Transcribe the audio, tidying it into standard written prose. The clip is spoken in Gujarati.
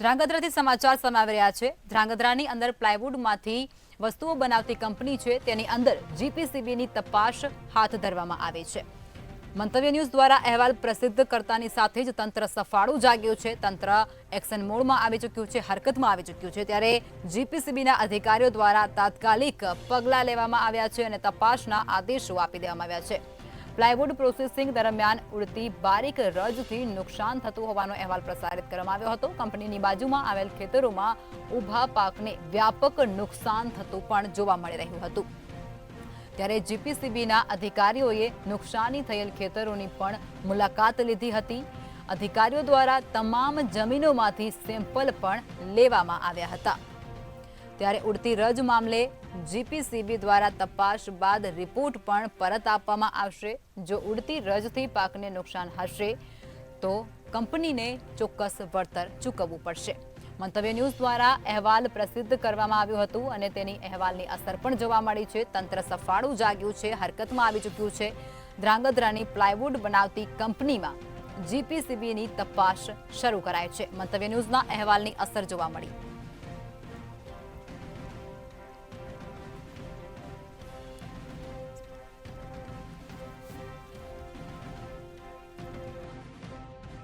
ધ્રાંગધ્રાથી સમાચાર સામે આવી રહ્યા છે। ધ્રાંગધ્રાની અંદર પ્લાયવુડમાંથી વસ્તુઓ બનાવતી કંપની છે, તેની અંદર જીપીસીબીની તપાસ હાથ ધરવામાં આવી છે। મંતવ્ય ન્યૂઝ દ્વારા અહેવાલ પ્રસિદ્ધ કરતાની સાથે જ તંત્ર સફાળું જાગ્યું છે। તંત્ર એક્શન મોડમાં આવી ચૂક્યું છે, હરકતમાં આવી ચૂક્યું છે, ત્યારે જીપીસીબીના અધિકારીઓ દ્વારા તાત્કાલિક પગલાં લેવામાં આવ્યા છે અને તપાસના આદેશો આપી દેવામાં આવ્યા છે। પ્લાયવુડ પ્રોસેસિંગ દરમિયાન ઉડતી બારીક રજથી નુકસાન થતું હોવાનો અહેવાલ પ્રસારિત કરવામાં આવ્યો હતો। કંપનીની બાજુમાં આવેલ ખેતરોમાં ઊભા પાકને વ્યાપક નુકસાન થતું પણ જોવા મળી રહ્યું હતું। ત્યારે જીપીસીબીના અધિકારીઓએ નુકસાની થયેલ ખેતરોની પણ મુલાકાત લીધી હતી। અધિકારીઓ દ્વારા તમામ જમીનોમાંથી સેમ્પલ પણ લેવામાં આવ્યા હતા। ત્યારે ઉડતી રજ મામલે જીપીસીબી દ્વારા તપાસ બાદ રિપોર્ટ પણ પરત આપવામાં આવશે। જો ઉડતી રજથી પાકને નુકસાન હશે તો કંપનીને ચોક્કસ વળતર ચૂકવવું પડશે। મંતવ્ય ન્યૂઝ દ્વારા અહેવાલ પ્રસિદ્ધ કરવામાં આવ્યું હતું અને તેની અહેવાલની અસર પણ જોવા મળી છે। તંત્ર સફાળું જાગ્યું છે, હરકતમાં આવી ચૂક્યું છે। ધ્રાંગધ્રાની પ્લાયવુડ બનાવતી કંપનીમાં જીપીસીબીની તપાસ શરૂ કરાઈ છે। મંતવ્ય ન્યૂઝના અહેવાલની અસર જોવા મળી।